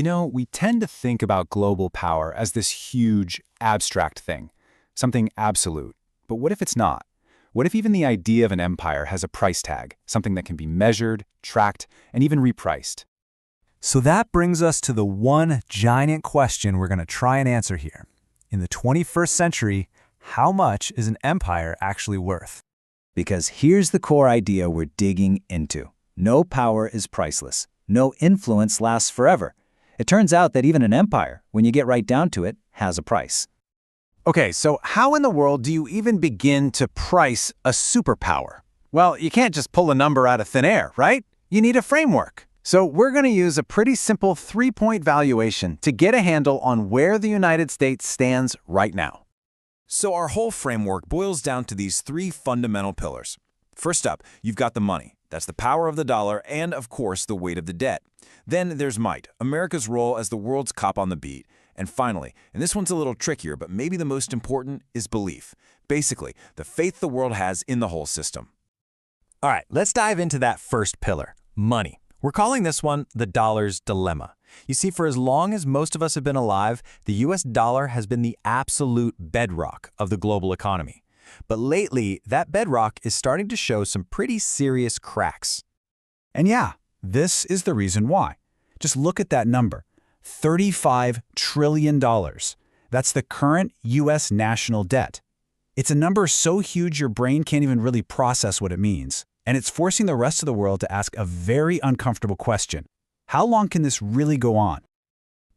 We tend to think about global power as this huge, abstract thing, something absolute. But what if it's not? What if even the idea of an empire has a price tag, something that can be measured, tracked, and even repriced? So that brings us to the one giant question we're going to try and answer here. In the 21st century, how much is an empire actually worth? Because here's the core idea we're digging into. No power is priceless. No influence lasts forever. It turns out that even an empire, when you get right down to it, has a price. Okay, so how in the world do you even begin to price a superpower? Well, you can't just pull a number out of thin air, right? You need a framework. So we're going to use a pretty simple three-point valuation to get a handle on where the United States stands right now. So our whole framework boils down to these three fundamental pillars. First up, you've got the money. That's the power of the dollar and, of course, the weight of the debt. Then there's might, America's role as the world's cop on the beat. And finally, and this one's a little trickier, but maybe the most important, is belief. Basically, the faith the world has in the whole system. All right, let's dive into that first pillar, money. We're calling this one the dollar's dilemma. You see, for as long as most of us have been alive, the US dollar has been the absolute bedrock of the global economy. But lately, that bedrock is starting to show some pretty serious cracks. And yeah, this is the reason why. Just look at that number, $35 trillion. That's the current US national debt. It's a number so huge your brain can't even really process what it means. And it's forcing the rest of the world to ask a very uncomfortable question. How long can this really go on?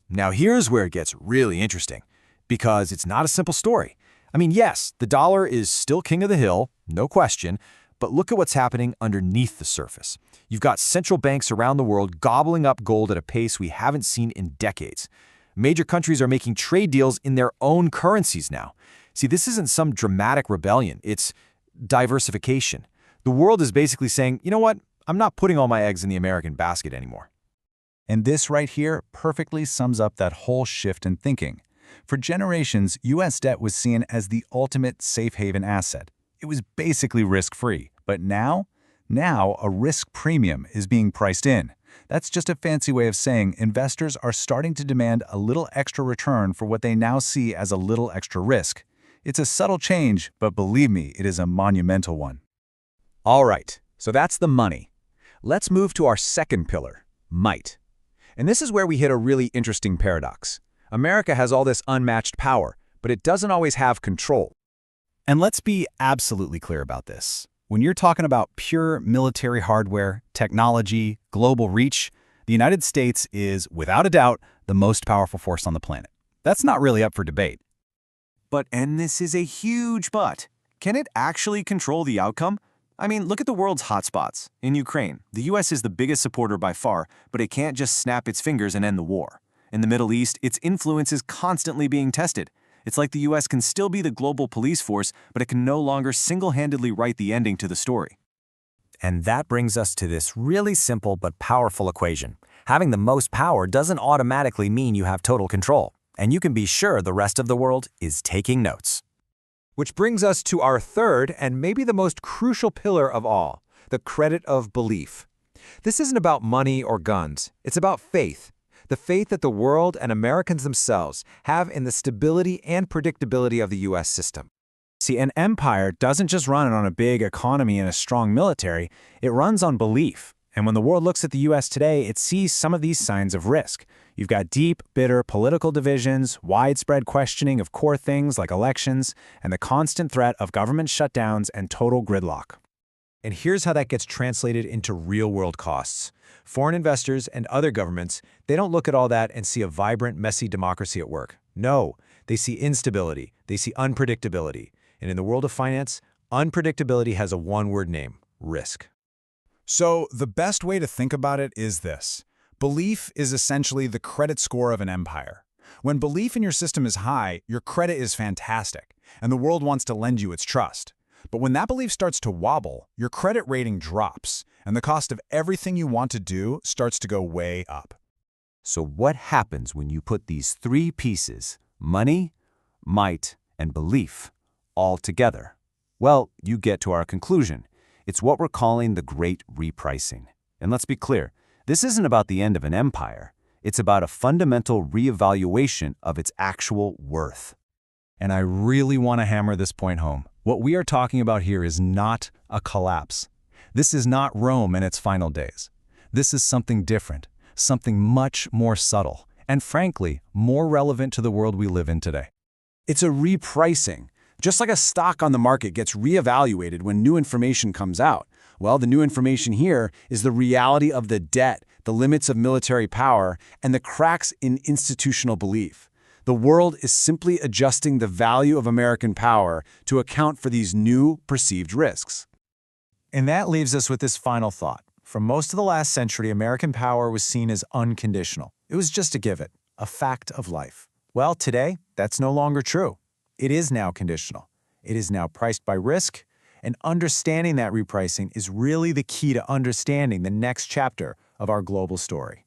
Now here's where it gets really interesting, because it's not a simple story. I mean, yes, the dollar is still king of the hill, no question, but look at what's happening underneath the surface. You've got central banks around the world gobbling up gold at a pace we haven't seen in decades. Major countries are making trade deals in their own currencies now. See, this isn't some dramatic rebellion, it's diversification. The world is basically saying, you know what, I'm not putting all my eggs in the American basket anymore. And this right here perfectly sums up that whole shift in thinking. For generations, U.S. debt was seen as the ultimate safe haven asset. It was basically risk-free. But now a risk premium is being priced in. That's just a fancy way of saying investors are starting to demand a little extra return for what they now see as a little extra risk. It's a subtle change, but believe me, it is a monumental one. All right, so that's the money. Let's move to our second pillar, might. And this is where we hit a really interesting paradox. America has all this unmatched power, but it doesn't always have control. And let's be absolutely clear about this. When you're talking about pure military hardware, technology, global reach, the United States is, without a doubt, the most powerful force on the planet. That's not really up for debate. But, and this is a huge but, can it actually control the outcome? I mean, look at the world's hotspots. In Ukraine, the US is the biggest supporter by far, but it can't just snap its fingers and end the war. In the Middle East, its influence is constantly being tested. It's like the US can still be the global police force, but it can no longer single-handedly write the ending to the story. And that brings us to this really simple but powerful equation. Having the most power doesn't automatically mean you have total control, and you can be sure the rest of the world is taking notes. Which brings us to our third and maybe the most crucial pillar of all, the credit of belief. This isn't about money or guns. It's about faith. The faith that the world and Americans themselves have in the stability and predictability of the U.S. system. See, an empire doesn't just run on a big economy and a strong military. It runs on belief. And when the world looks at the U.S. today, it sees some of these signs of risk. You've got deep, bitter political divisions, widespread questioning of core things like elections, and the constant threat of government shutdowns and total gridlock. And here's how that gets translated into real-world costs. Foreign investors and other governments, they don't look at all that and see a vibrant, messy democracy at work. No, they see instability, they see unpredictability. And in the world of finance, unpredictability has a one-word name: risk. So the best way to think about it is this. Belief is essentially the credit score of an empire. When belief in your system is high, your credit is fantastic, and the world wants to lend you its trust. But when that belief starts to wobble, your credit rating drops, and the cost of everything you want to do starts to go way up. So what happens when you put these three pieces, money, might, and belief, all together? Well, you get to our conclusion. It's what we're calling the Great Repricing. And let's be clear, this isn't about the end of an empire. It's about a fundamental reevaluation of its actual worth. And I really want to hammer this point home. What we are talking about here is not a collapse. This is not Rome in its final days. This is something different, something much more subtle, and frankly, more relevant to the world we live in today. It's a repricing. Just like a stock on the market gets reevaluated when new information comes out. Well, the new information here is the reality of the debt, the limits of military power, and the cracks in institutional belief. The world is simply adjusting the value of American power to account for these new perceived risks. And that leaves us with this final thought. For most of the last century, American power was seen as unconditional. It was just a given, a fact of life. Well, today, that's no longer true. It is now conditional. It is now priced by risk, and understanding that repricing is really the key to understanding the next chapter of our global story.